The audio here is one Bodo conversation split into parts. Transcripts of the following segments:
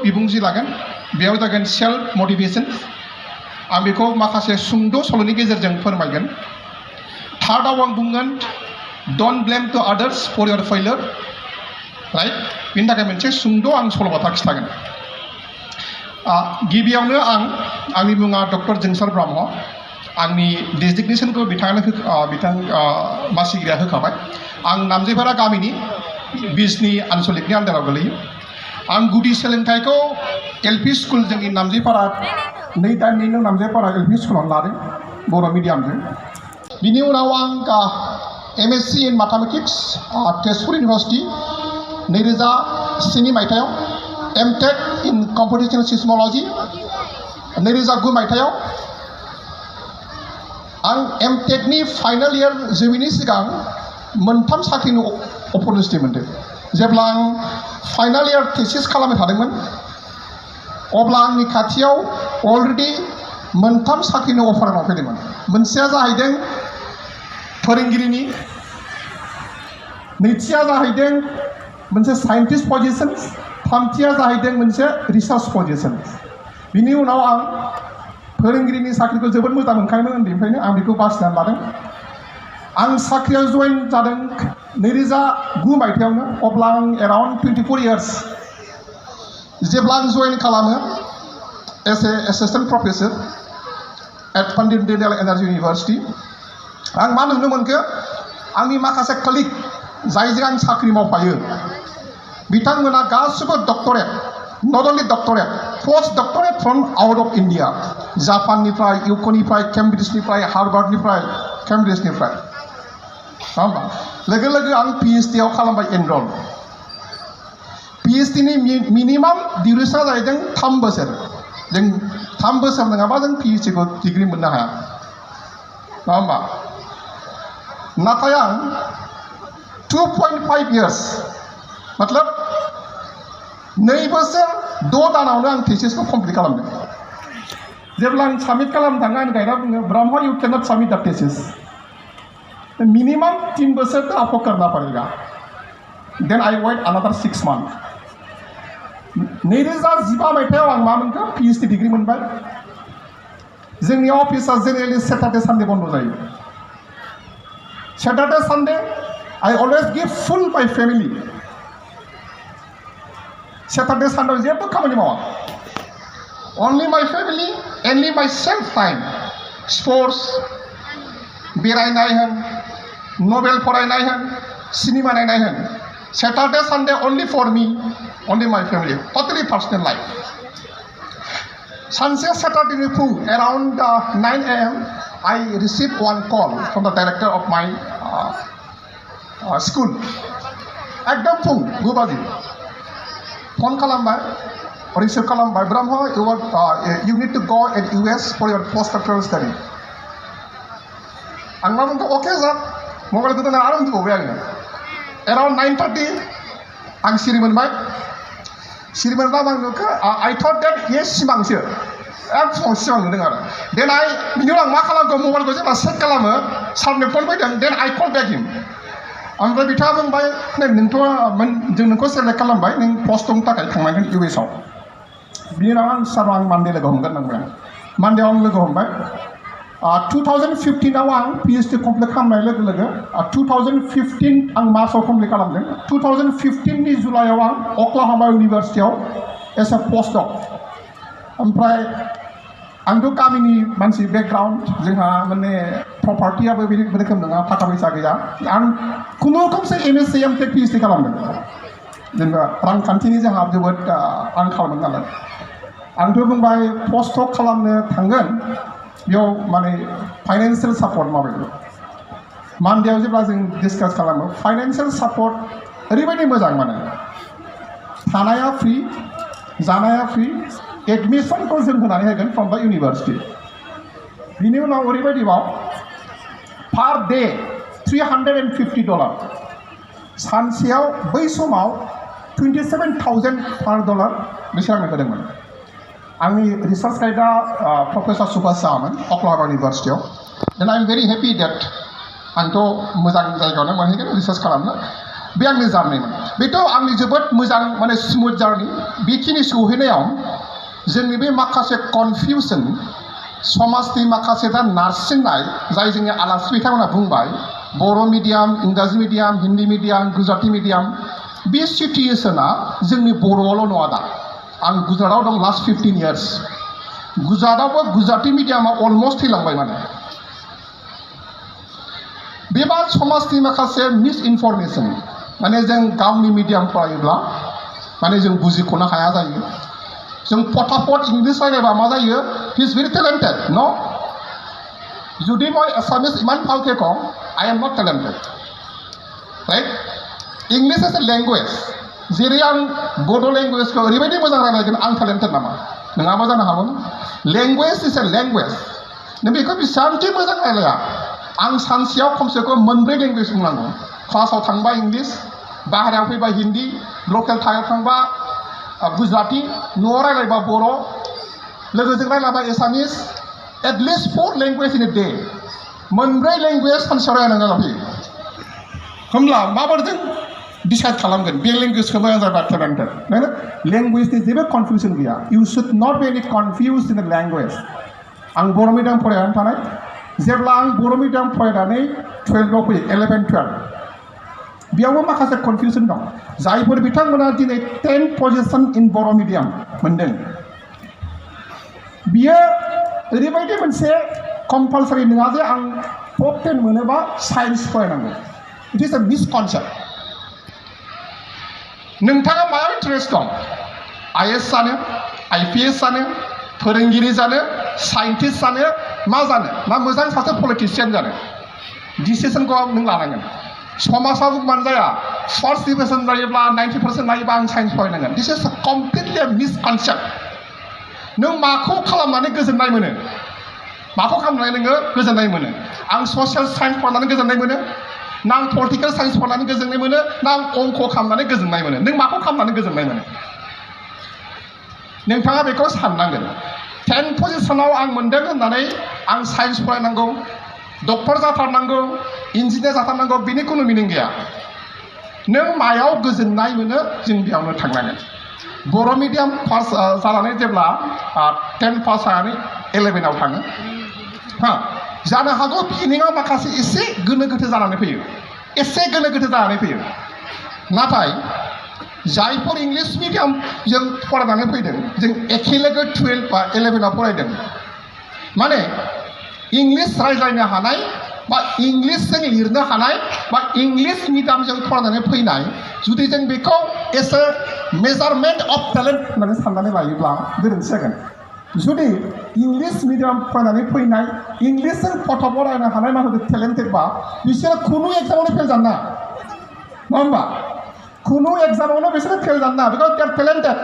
बिबुंथि लागोन बेयाव जागोन सेल्फ मोटिवेशन आं बेखौ माखासे सुंद' सल'नि गेजेरजों फोरमायगोन थार्डआव आं बुंगोन don't blame to others for your failure right बेनि थाखाय मोनसे सुंद' आं सल'बाथा खिथागोन गिबियावनो आंनि मुङा डक्टर जंसार ब्रह्म आंनि डेजिगनेशनखौ बिथां मासिगिरिया होखाबाय आं नामजेफारा गामिनि बिजनी आनसलिकनि आन्दाराव गोलैयो आं गुदि सोलोंथाइखौ एलपि स्कुल जोंनि नामजेफारा 2 दाननि उनाव नामजेफारा एलपि स्कुलाव लादों बर' मिडियामजों बिनि उनाव आं MSc in mathematics Tezpur university 2007 मायथाइयाव एमटेक इन कम्पिटिशनल सिस्मोलॉजी 2009 मायथाइयाव आं एमटेकनि फाइनल इयर जोबैनि सिगां मोनथाम साख्रिनि अपरचुनिटि मोनदों जेब्ला आं फाइनल इयर थेसिस खालामबाय थादोंमोन अब्ला आंनि खाथियाव अलरेडि मोनथाम साख्रिनि अफार फैदोंमोन मोनसेया जाहैदों फोरोंगिरिनि नैथिया जाहैदों मोनसे साइन्टिस्ट पजिशन थामथिया जाहैदों मोनसे रिसार्च पजिशन बिनि उनाव आं फोरोंगिरिनि साख्रिखौ जोबोद मोजां मोनखायोमोन उन्दैनिफ्रायनो आं बेखौ बासिनानै लादों आं साख्रियाव जइन जादों 2009 मायथाइयावनो अब्ला आं एराउन्ड 24 इयार्स जेब्ला आं जइन खालामो as a assistant professor at Pandit Deendayal Energy University आं मा नुनो मोनखो आंनि माखासे कलिग जायजों आं साख्रि मावफायो बिथांमोना गासिबो doctorate not only doctorate post doctorate from out of India जापाननिफ्राय इउकेनिफ्राय केम्ब्रिजनिफ्राय हार्भार्डनिफ्राय केम्ब्रिजनिफ्राय नङा होमबा लोगो लोगो आं PhD आव खालामबाय एनरल PhD नि मिनिमाम डिउरेसना जाहैदों 3 बोसोर जों 3 बोसोर नङाबा जों PhD खौ डिग्री मोननो हाया नङा होमबा नाथाय आं 2.5 इयार्स मतलब 2 बोसोर 6 दानावनो आं थेसिसखौ कमप्लीट खालामदों जेब्ला आं साबमिट खालामनो थाङो आं गाइडआ बुङो Brahma you can not submit द थेसिस मिनिमम 3 बोसोर तो आपको करना पड़ेगा then I wait another 6 month 2015 मायथाइयाव आं मा मोनखो PhD डिग्री मोनबाय जोंनि अफिसा जेनेरेलि सैटरडे सानडे बन्द जायो Saturday Sunday I always give full my family Saturday Sunday जेबो खामानि मावा only my family only myself time sports बेरायनाय होन नोवेल फरायनाय होन सिनेमा नायनाय होन Saturday Sunday only for me only my family totally personal life सानसे सैटरडे फुं around 9 AM I received one call from the director of my school एकदम फुं 9 बाजि फोन खालामबाय रिसीव खालामबाय Brahma you need to go in US for your postdoctoral study आं मा बुंदों अके सार मबाइलखौ दोनना आरो उन्दुबावबाय आङो एराउन्ड 9:30 आं सिरि मोनबाय सिरि मोनबा आं नुखो आई थॉट दैट ये सिमांसो एक फुङाव सिमां नुदों आरो देन बिनि उनाव आं मा खालामखो मबाइलखौ जेब्ला चेक खालामो सारनो फन फैदों देन आई कल बैक हिम ओमफ्राय बिथाङा बुंबाय नोंथ' जों नोंखौ सेलेक्ट खालामबाय नों पस्ट दंनि थाखाय थांनांगोन US आव बिनि उनाव आं सार आं मानडे लोगो हमगोन नंबाय मानडेआव आं लोगो हमबाय 2015 आव आं PhD कमप्लीट खालामनाय लोगो लोगो 2015 आं मार्चआव कमप्लीट खालामदों 2015 नि जुलाइआव आं ओक्लाहमा इउनिभार्सिटियाव एज ए पोस्ट डक ओमफ्राय आंथ' गामिनि मानसि बेकग्राउन्ड जोंहा माने प्रपार्टियाबो बे रोखोम नङा थाखा फैसा गैया आं खुनुरुखुमसो MSc MTech PhD खालामदों जेनेबा रांखान्थिनि जोंहा जोबोद आंखालमोन नालाय आंथ' बुंबाय पोस्ट डक खालामनो थांगोन बेयाव माने फाइनेन्शियल सापर्ट माबायदि मानडेआव जेब्ला जों डिसकास खालामो फाइनेन्शियल सापर्ट ओरैबायदि मोजां माने थानाया फ्रि जानाया फ्रि एडमिसनखौ जों होनानै होगोन फ्रम द इउनिभार्सिटि बिनि उनाव ओरैबायदिबाव पार डे $350 सानसेयाव बै समाव 27,000 पार डलार बिसोर आंनो होदोंमोन आंनि रिसार्च गाइडआ प्रफेसर सुभाष साहामोन ओक्लाहमा इउनिभार्सिटियाव then I am very happy that आंथ' मोजां जायगायावनो मोनहैगोन रिसार्च खालामनो बे आंनि जार्निमोन बेथ' आंनि जोबोद मोजां माने स्मुथ जार्नि बेखिनि सौहैनायाव जोंनि बे माखासे कनफिउसन समाजनि माखासे दा नारसिननाय जाय जोंनि आलासि बिथांमोना बुंबाय बर' मिडियाम इंराजि medium Hindi medium Gujarati medium बे सिटुएसना जोंनि बर'आवल' नङा दा आं गुजरातआव दं लास्ट 15 years गुजरातआवबो गुजराती मिडियामा अलमस्ट थैलांबाय माने बेबा समाजनि माखासे मिस इनफरमेसन माने जों गावनि मिडियाम फरायोब्ला माने जों बुजिख'नो हाया जायो जों फटाफट इंलिस रायलायबा मा जायो हि इज भेरि टेलेन्टेड न जुदि मैं एसामिस इमान फालके कम I am not talented right English is a language जेरै आं बड' लेंगुवेजखौ ओरैबायदि मोजां रायलायगोन आं टेलेन्टेड नामा नङाबा जानो हागौ लेंगुवेज इज ए लेंगुवेज नों बेखौ बेसेबांखि मोजां रायलाया आं सानसेयाव खमसे खम मोनब्रै लेंगुवेज बुंनांगौ क्लासाव थांबा इंलिस बाहेरायाव फैबा हिन्दी लकेल थांबा गुजराती न'आव रायलायबा बर' लोगोजों रायलायबा एसामिस एटलिस्ट 4 languages इन ए डे मोनब्रै लेंगुवेज सानसेयाव रायलायनांगौ फैयो होमब्ला माबोरै डिसाइड खालामगोन बे लेंगुवेजखौ मोजां जाबा टेलेन्टेड नोङो लेंगुवेजनि जेबो कनफिउसन गैया इउ शुड नट बी एनि कनफिउज इन द लेंगुवेज आं बर' मिडियाम फरायनानै थानाय जेब्ला आं बर' मिडियाम फरायनानै 12आव फैयो 11-12 बेयावबो माखासे कनफिउसन दं जायफोर बिथांमोना दिनै 10th position इन बर' मिडियाम मोनदों बियो ओरैबायदि मोनसे कम्पालसारि नङा जे आं टप 10 मोनोबा साइन्स फरायनांगौ इट इज अ मिसकनसेप्ट नोंथाङा मायाव इन्टारेस्ट दं IAS जानो IPS जानो फोरोंगिरि जानो साइन्टिस्ट जानो मा जानो ना मोजां सासे पलिटिशियान जानो डिसिसनखौ नों लानांगोन समाजाव बुंबानो जाया फर्स्ट डिभिजन जायोब्ला 90% लायोबा आं साइन्स फरायनांगोन दिस इज कमप्लिटलि मिसकनसेप्ट नों माखौ खालामनानै गोजोननाय मोनो माखौ खालामनानै नोङो गोजोननाय मोनो आं ससियेल साइन्स फरायनानै गोजोननाय मोनो ना आं पलिटिकेल साइन्स फरायनानै गोजोननाय मोनो ना आं अंक खालामनानै गोजोननाय मोनो नों माखौ खालामनानै गोजोननाय मोनो नोंथाङा बेखौ साननांगोन 10th positionआव आं मोनदों होननानै आं साइन्स फरायनांगौ डक्टर जाथारनांगौ इन्जिनियार जाथारनांगौ बिनि खुनु मिनिं गैया नों मायाव गोजोननाय मोनो जों बेयावनो थांनांगोन बर' मिडियाम पास जानानै जेब्ला 10 पास जानानै 11आव थाङो जानो हागौ बिगिनिङाव माखासे एसे गोनो गोथो जानानै फैयो नाथाय जायफोर इंलिस मिडियाम जों फरायनानै फैदों जों एखे लोगो 12 बा 11आव फरायदों माने इंलिस रायज्लायनो हानाय बा इंलिसजों लिरनो हानाय बा इंलिस मिडियामजों फरायनानै फैनाय जुदि जों बेखौ S A measurement of talent होननानै साननानै लायोब्ला गोरोन्थि जागोन जुदि इंलिस मिडियाम फरायनानै फैनाय इंलिसजों फट' फरायनो हानाय माखासे टेलेन्टेडबा बिसोरो खुनु एग्जामावनो फेल जानो नाङा नङा होमबा खुनु एग्जामावनो बिसोरो फेल जानो नाङा बिकज दे आर टेलेन्टेड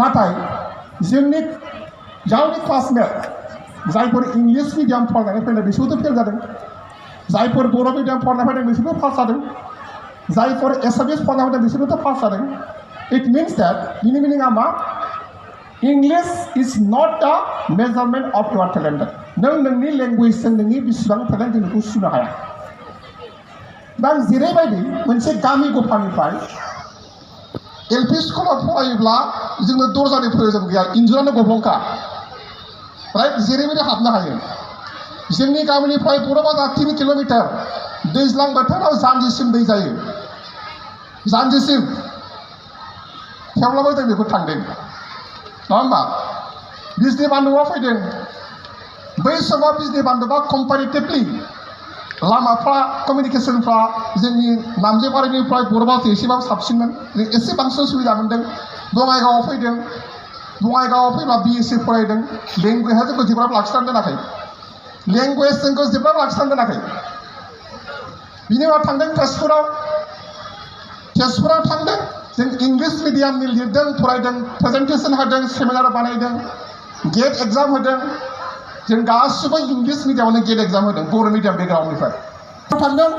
नाथाय जोंनि गावनि क्लासमेट जायफोर इंलिस मिडियाम फरायनानै फैनाय बिसोरबोथ' फेल जादों जायफोर बर' मिडियाम फरायनानै फैदों बिसोरबो पास जादों जायफोर एसामिस फरायनानै फैदों बिसोरबोथ' पास जादों इट मिन्स देट बिनि मिनिङा मा English is not the measurement of your talented नों नोंनि लेंगुवेजजों नोंनि बेसेबां टेलेन्ट जों बेखौ सुनो हाया दा जेरैबायदि मोनसे गामि गफानिफ्राय LP स्कुलाव फरायोब्ला जोंनो दर्जानि प्रयोजन गैया इन्जुरानो गब्लंखा राइट जेरैबायदि हाबनो हायो जोंनि गामिनिफ्राय बर' बाजार 3 किल'मिटार दैज्लां बोथोराव जानजिसिम दै जायो जानजिसिम थेवब्लाबो जों बेखौ थांदों नङा होमबा बिजनि बान्दोआव फैदों बै समाव बिजनि बान्दोआ कम्पारेटिभलि लामाफ्रा कमिउनिकेसनफ्रा जोंनि नामजेबारिनिफ्राय बर'बाजारसिम एसेबाबो साबसिनमोन जों एसे बांसिन सुबिदा मोनदों बङाइगावआव फैदों बङाइगावआव फैब्ला BSc फरायदों लेंगुवेजआ जोंखौ जेब्लाबो लाखिनानै दोनाखै लेंगुवेज जोंखौ जेब्लाबो लाखिनानै दोनाखै बिनि उनाव थांदों तेजपुराव थांदों जों इंलिस मिडियामनि लिरदों फरायदों प्रेजेन्टेसन होदों सेमिनार बानायदों गेट एग्जाम होदों जों गासिबो इंलिस मिडियामावनो गेट एग्जाम होदों बर' मिडियाम बेकग्राउन्डनिफ्राय थांदों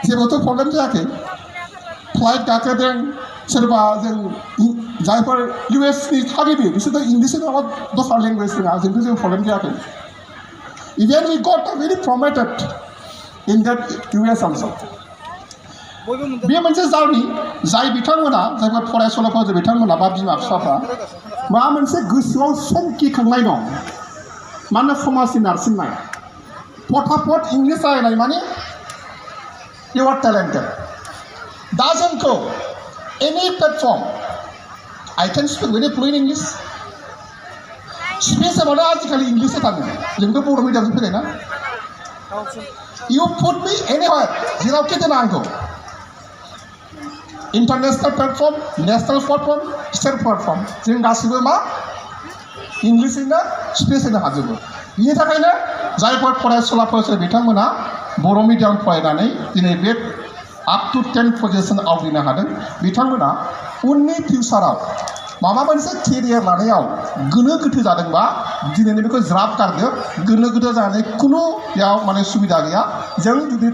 जेबोथ' प्रब्लेम जायाखै फ्लाइट गाखोदों सोरबा जों जायफोर US नि थागिबि बिसोरथ' इंलिस नङाबा दस्रा लेंगुवेज रोङा जोंथ' जेबो प्रब्लेम जायाखै even we got very promoted in that US also. बे मोनसे जार्नि जाय बिथांमोना जायफोर फरायसुलाफोर बिथांमोना बा बिमा बिफाफ्रा माबा मोनसे गोसोआव संखिखांनाय दं मानो समाजनि नारसिननाय फटाफट इंलिस रायलायनाय माने you are talented दा जोंखौ any platform I can speak very fluent English space माने आजिखालि इंलिसै थाङो जोंथ' बर' मिडियामजों फैनाय ना you put me anywhere जेरावखि दोना आंखौ international platform national platform state platform जों गासिबो मा इंलिसैनो स्पेस होनो हाजोबो बिनि थाखायनो जायफोर फरायसुलाफोर बिथांमोना बर' मिडियाम फरायनानै दिनै बे up to 10 पजिशन आवग्रिनो हादों बिथांमोना उननि फिउचाराव माबा मोनसे केरियार लानायाव गोनो गोथो जादोंबा दिनैनि बेखौ ज्राब गारदो गोनो गोथो जानानै खुनु याव माने सुबिदा गैया जों जुदि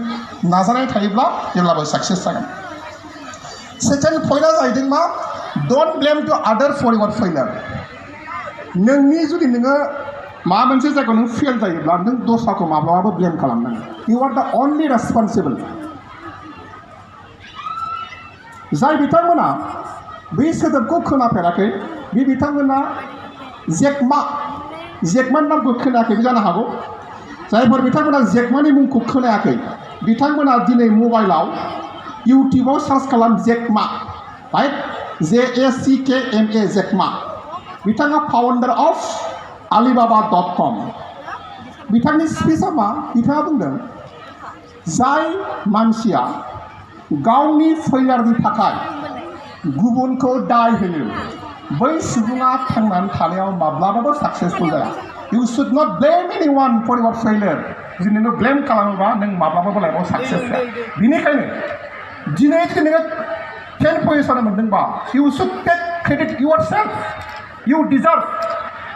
नाजानाय थायोब्ला जेब्लाबो साक्सेस जागोन सेकेन्ड पइन्टआ जाहैदों मा डोन्ट ब्लेम टु आदार फर योर फेलियर नोंनि जुदि नोङो माबा मोनसे जायगायाव नों फेल जायोब्ला नों दस्राखौ माब्लाबाबो ब्लेम खालामनाङा इउ आर द अनलि रेसपन्सिबल जाय बिथांमोना बै सोदोबखौ खोनाफेराखै बे बिथांमोना जेकमा नामखौ खोनायाखैबो जानो हागौ जायफोर बिथांमोना जेकमानि मुंखौ खोनायाखै बिथांमोना दिनै मबाइलाव इउटिउबाव सार्च खालाम जेकमा राइट JACKMA जेकमा बिथाङा फाउन्डार अफ alibaba.com बिथांनि स्पिचआ मा बिथाङा बुंदों जाय मानसिया गावनि फेलियरनि थाखाय गुबुनखौ दाय होयो बै सुबुङा थांनानै थानायाव माब्लाबाबो साक्सेसफुल जाया you should not blame anyone for your failure जुदि नोङो ब्लेम खालामोबा नों माब्लाबाबो लाइफआव साक्सेस जाया बेनिखायनो दिनै जुदि नोङो 10 position मोनदोंबा you should take credit yourself you deserve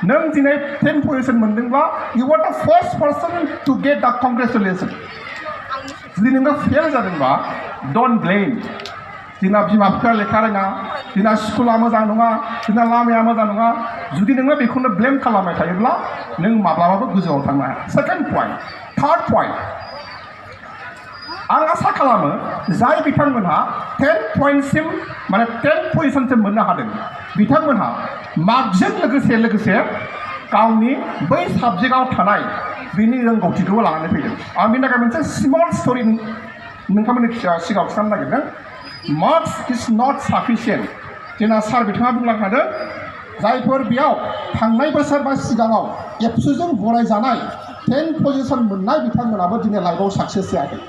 नों दिनै 10 position मोनदोंब्ला you are the first person to get the congratulation जुदि नोङो फेल जादोंबा don't blame जोंना बिमा बिफाया लेखा रोङा जोंना स्कुला मोजां नङा जोंना लामाया मोजां नङा जुदि नोङो बेखौनो ब्लेम खालामबाय थायोब्ला नों माब्लाबाबो गोजौआव थांनो हाया सेकेन्ड पइन्ट थार्ड पइन्ट आं आसा खालामो जाय बिथांमोनहा 10 पइन्टसिम माने 10 पजिशनसिम मोननो हादों बिथांमोनहा मार्कजों लोगोसे गावनि बै साबजेक्टआव थानाय बिनि रोंगौथिखौबो लानानै फैदों आं बेनि थाखाय मोनसे स्मल स्ट'रि नोंथांमोननि सिगाङाव खिन्थानो नागिरदों मार्क्स इज नट साफिसियेन्ट जोंना सार बिथाङा बुंलांखादों जायफोर बेयाव थांनाय बोसोर बा सिगाङाव एबसुजों गनायजानाय 10 पजिशन मोननाय बिथांमोनाबो दिनै लाइफआव साक्सेस जायाखै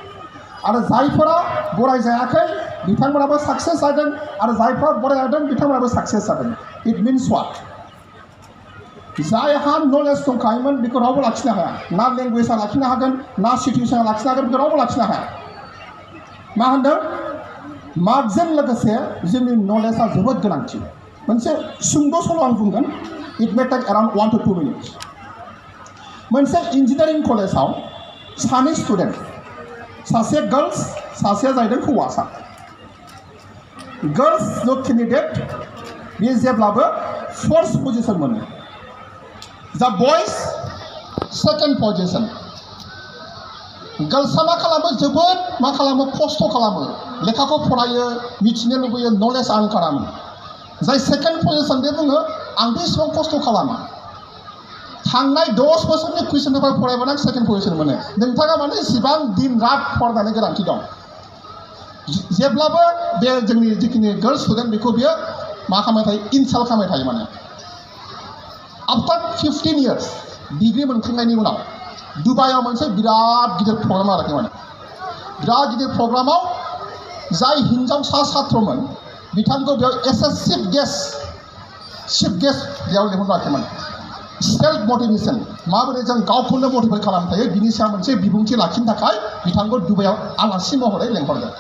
आरो जायफोरा बरायजायाखै बिथांमोनाबो साक्सेस जादों आरो जायफोरा बरायजादों बिथांमोनाबो साक्सेस जादों इट मिन्स व्हाट जायहा नलेज दंखायोमोन बेखौ रावबो लाखिनो हाया ना लेंगुवेजआ लाखिनो हागोन ना सिटुएसना लाखिनो हागोन बेखौ रावबो लाखिनो हाया मा होनदों मार्कजों लोगोसे जोंनि नलेजआ जोबोद गोनांथि मोनसे सुंद' सल' आं बुंगोन it may take around 1 to 2 minutes मोनसे इन्जिनियारिं कलेजाव सानै स्टुडेन्ट सासे गार्ल्स सासेया जाहैदों हौवासा गार्ल्स केन्डिडेट बे जेब्लाबो फर्स्ट पजिशन मोनो दा बयस सेकेन्ड पजिशन गार्ल्सआ मा खालामो जोबोद मा खालामो खस्थ' खालामो लेखाखौ फरायो मिथिनो लुबैयो नलेज आर्न खालामो जाय सेकेन्ड पजिशन बे बुङो आंबो इसेबां खस्थ' खालामा थांनाय 10 बोसोरनि कुइसन पेपार फरायबानो आं सेकेन्ड पजिशन मोनो नोंथाङा माने इसेबां दिन रात फरायनानै गोनांथि दं जेब्लाबो बे जोंनि जिखिनि गार्ल्स स्टुडेन्ट बेखौ बियो मा खालामबाय थायो इनसाल्ट खालामबाय थायो माने आफ्टार 15 years डिग्री मोनखांनायनि उनाव दुबाइआव मोनसे बिराद गिदिर प्रग्राम आरोखि माने बिराद गिदिर प्रग्रामाव जाय हिन्जावसा छात्रमोन बिथांखौ बेयाव चिफ गेस्ट बेयाव लिंहरबाय माने सेल्फ मटिभेशन माबोरै जों गावखौनो मटिभेट खालामनो हायो बिनि सायाव मोनसे बिबुंथि लाखिनो थाखाय बिथांखौ दुबाइआव आलासि महरै लेंहरदों